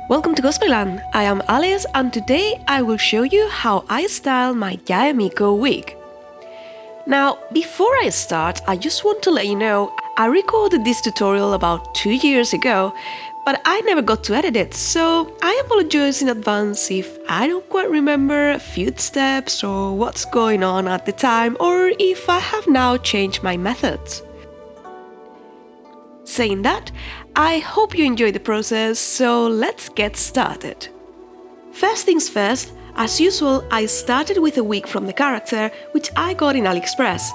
Welcome to Cosplayland. I am Alice and today I will show you how I style my Yae Miko wig. Now, before I start, I just want to let you know I recorded this tutorial about 2 years ago, but I never got to edit it, so I apologize in advance if I don't quite remember a few steps or what's going on at the time, or if I have now changed my methods. Saying that, I hope you enjoy the process, so let's get started. First things first, as usual, I started with a wig from the character, which I got in AliExpress.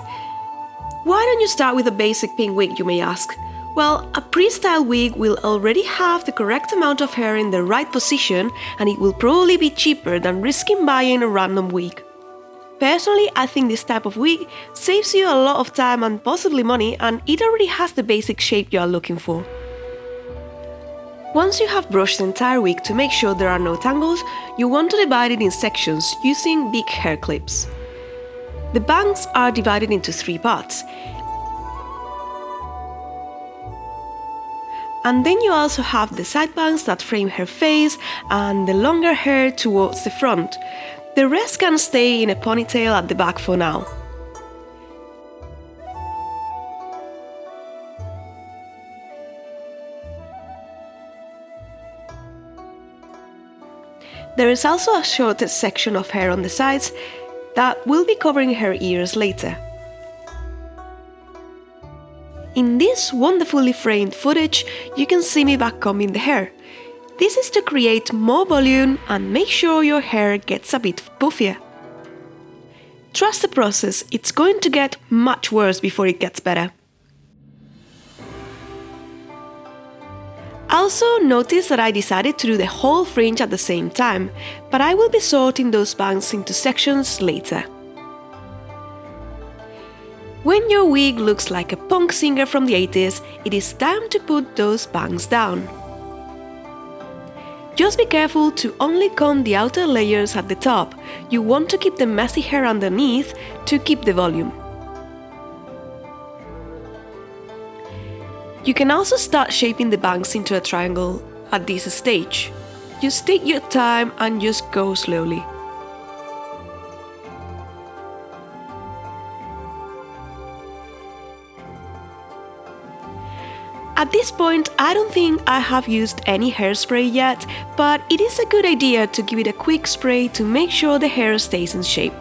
Why don't you start with a basic pink wig, you may ask? Well, a pre-styled wig will already have the correct amount of hair in the right position, and it will probably be cheaper than risking buying a random wig. Personally, I think this type of wig saves you a lot of time and possibly money, and it already has the basic shape you are looking for. Once you have brushed the entire wig to make sure there are no tangles, you want to divide it in sections using big hair clips. The bangs are divided into 3 parts. And then you also have the side bangs that frame her face and the longer hair towards the front. The rest can stay in a ponytail at the back for now. There is also a shorter section of hair on the sides that will be covering her ears later. In this wonderfully framed footage, you can see me backcombing the hair. This is to create more volume and make sure your hair gets a bit puffier. Trust the process, it's going to get much worse before it gets better. Also notice that I decided to do the whole fringe at the same time, but I will be sorting those bangs into sections later. When your wig looks like a punk singer from the 80s, it is time to put those bangs down. Just be careful to only comb the outer layers at the top. You want to keep the messy hair underneath to keep the volume. You can also start shaping the bangs into a triangle at this stage. Just take your time and just go slowly. At this point, I don't think I have used any hairspray yet, but it is a good idea to give it a quick spray to make sure the hair stays in shape.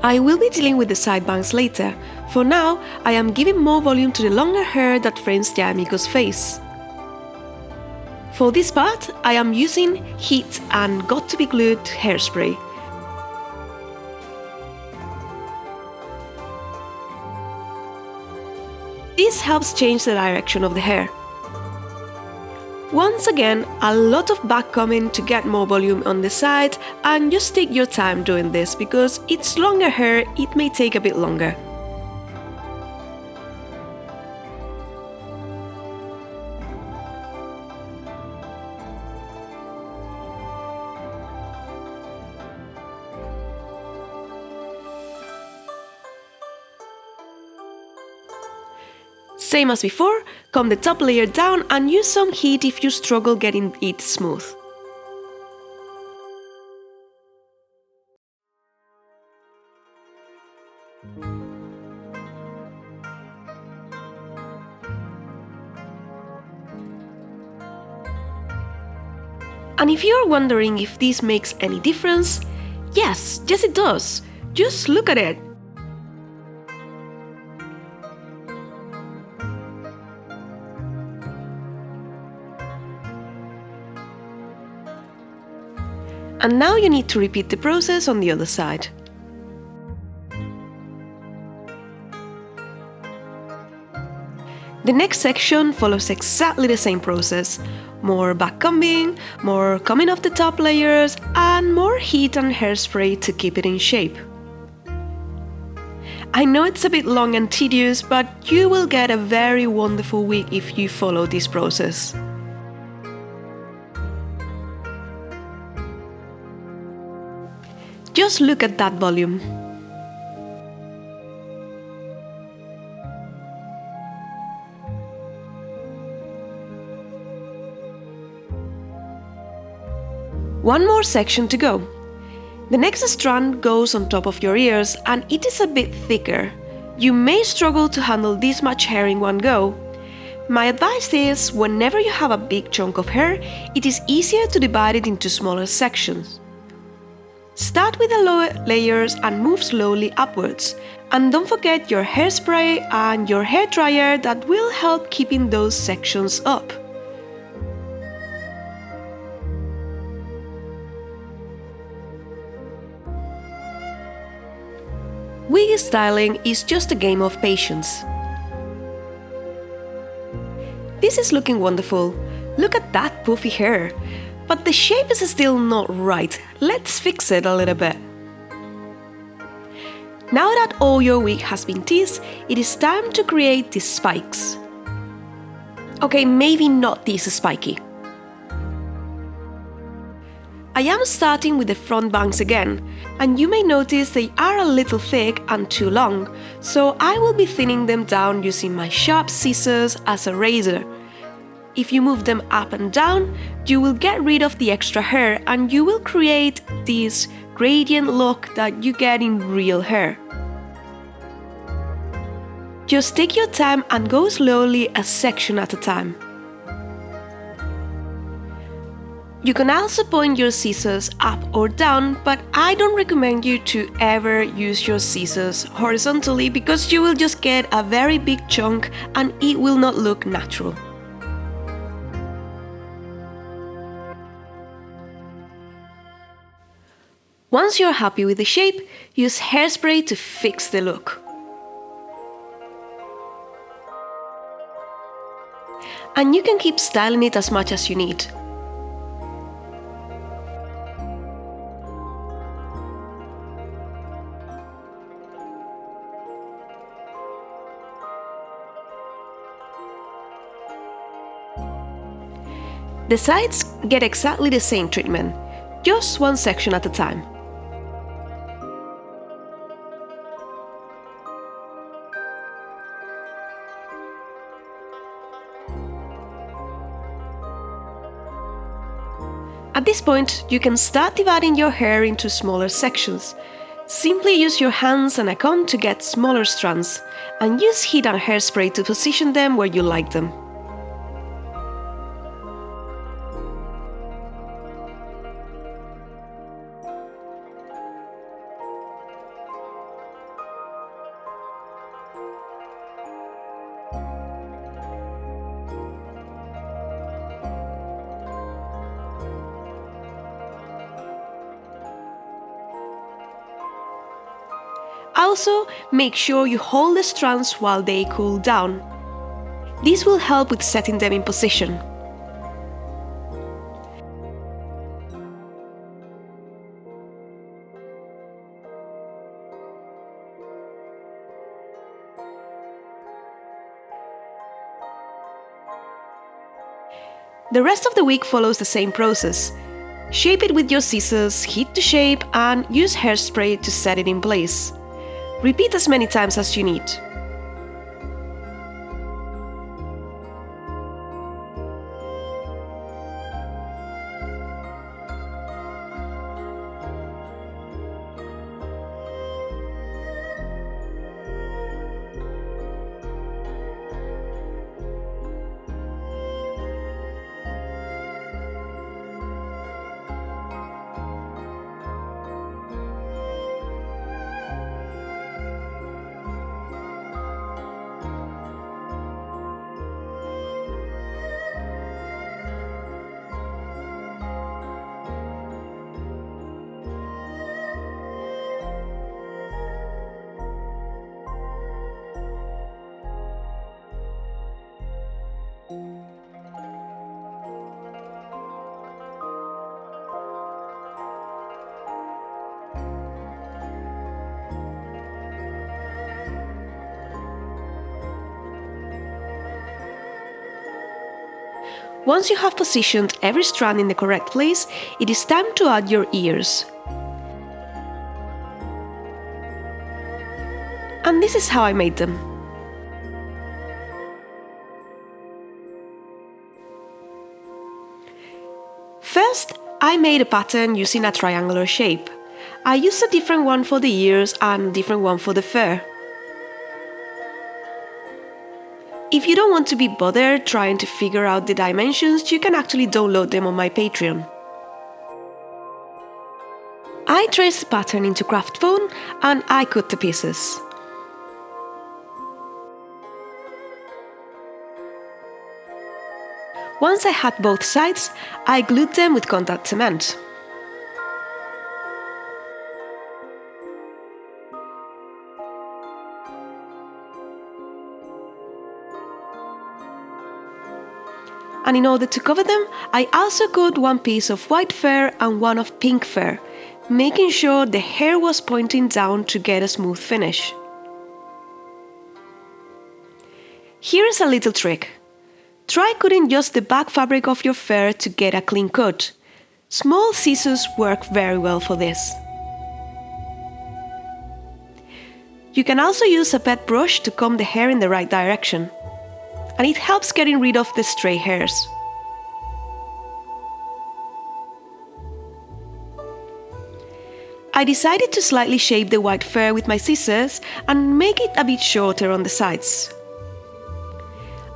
I will be dealing with the side bangs later. For now, I am giving more volume to the longer hair that frames Yae Miko's face. For this part, I am using heat and got to be glued hairspray. This helps change the direction of the hair. Once again, a lot of backcombing to get more volume on the side, and just take your time doing this because it's longer hair, it may take a bit longer. Same as before, comb the top layer down and use some heat if you struggle getting it smooth. And if you're wondering if this makes any difference, yes it does. Just look at it. And now you need to repeat the process on the other side. The next section follows exactly the same process. More backcombing, more combing off the top layers, and more heat and hairspray to keep it in shape. I know it's a bit long and tedious, but you will get a very wonderful wig if you follow this process. Just look at that volume. One more section to go. The next strand goes on top of your ears and it is a bit thicker. You may struggle to handle this much hair in one go. My advice is, whenever you have a big chunk of hair, it is easier to divide it into smaller sections. Start with the lower layers and move slowly upwards. And don't forget your hairspray and your hair dryer that will help keeping those sections up. Wig styling is just a game of patience. This is looking wonderful. Look at that puffy hair. But the shape is still not right. Let's fix it a little bit. Now that all your wig has been teased, it is time to create these spikes. Okay, maybe not this spiky. I am starting with the front bangs again, and you may notice they are a little thick and too long, so I will be thinning them down using my sharp scissors as a razor. If you move them up and down, you will get rid of the extra hair and you will create this gradient look that you get in real hair. Just take your time and go slowly a section at a time. You can also point your scissors up or down, but I don't recommend you to ever use your scissors horizontally because you will just get a very big chunk and it will not look natural. Once you're happy with the shape, use hairspray to fix the look. And you can keep styling it as much as you need. The sides get exactly the same treatment, just one section at a time. At this point, you can start dividing your hair into smaller sections. Simply use your hands and a comb to get smaller strands, and use heat and hairspray to position them where you like them. Also, make sure you hold the strands while they cool down. This will help with setting them in position. The rest of the wig follows the same process. Shape it with your scissors, heat the shape, and use hairspray to set it in place. Repeat as many times as you need. Once you have positioned every strand in the correct place, it is time to add your ears. And this is how I made them. First, I made a pattern using a triangular shape. I used a different one for the ears and a different one for the fur. If you don't want to be bothered trying to figure out the dimensions, you can actually download them on my Patreon. I traced the pattern into craft foam and I cut the pieces. Once I had both sides, I glued them with contact cement. And in order to cover them, I also cut one piece of white fur and one of pink fur, making sure the hair was pointing down to get a smooth finish. Here's a little trick. Try cutting just the back fabric of your fur to get a clean cut. Small scissors work very well for this. You can also use a pet brush to comb the hair in the right direction, and it helps getting rid of the stray hairs. I decided to slightly shape the white fur with my scissors and make it a bit shorter on the sides.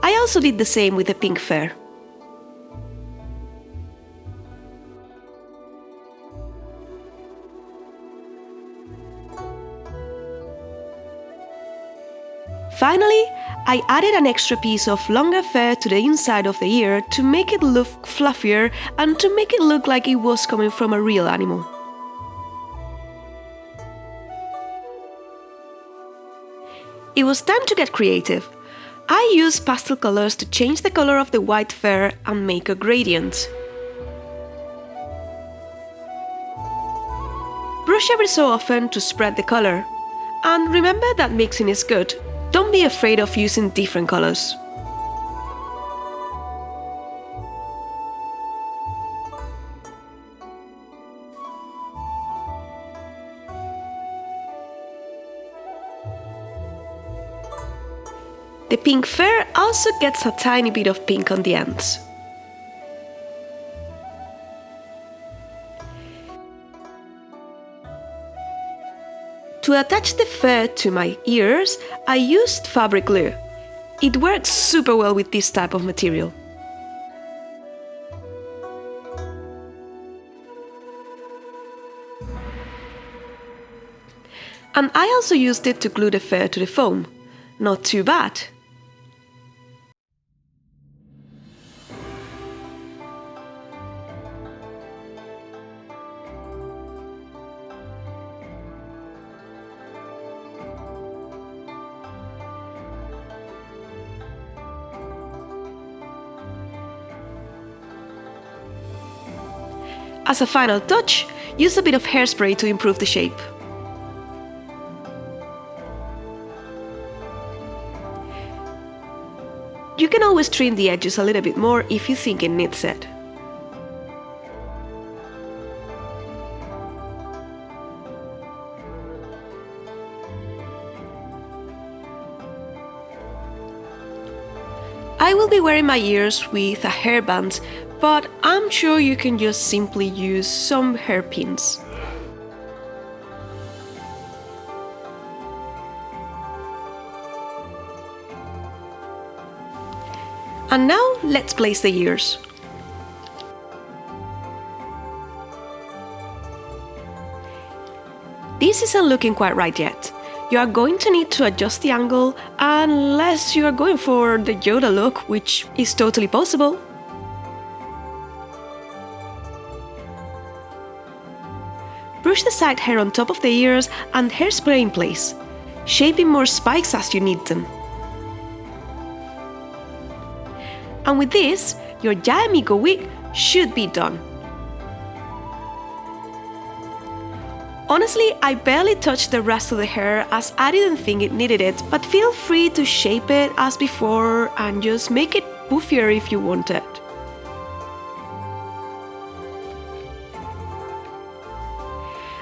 I also did the same with the pink fur. Finally, I added an extra piece of longer fur to the inside of the ear to make it look fluffier and to make it look like it was coming from a real animal. It was time to get creative. I used pastel colors to change the color of the white fur and make a gradient. Brush every so often to spread the color. And remember that mixing is good. Don't be afraid of using different colors. The pink fur also gets a tiny bit of pink on the ends. To attach the fur to my ears, I used fabric glue. It works super well with this type of material. And I also used it to glue the fur to the foam. Not too bad. As a final touch, use a bit of hairspray to improve the shape. You can always trim the edges a little bit more if you think it needs it. I will be wearing my ears with a hairband, but I'm sure you can just simply use some hairpins. And now let's place the ears. This isn't looking quite right yet. You are going to need to adjust the angle unless you are going for the Yoda look, which is totally possible. Brush the side hair on top of the ears and hairspray in place, shaping more spikes as you need them. And with this, your Yae Miko wig should be done. Honestly, I barely touched the rest of the hair as I didn't think it needed it, but feel free to shape it as before and just make it poofier if you want it.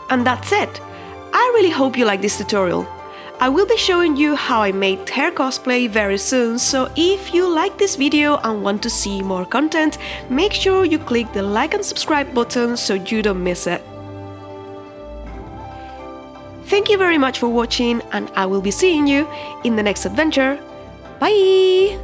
And that's it. I really hope you like this tutorial. I will be showing you how I made hair cosplay very soon, so if you like this video and want to see more content, make sure you click the like and subscribe button so you don't miss it. Thank you very much for watching, and I will be seeing you in the next adventure. Bye!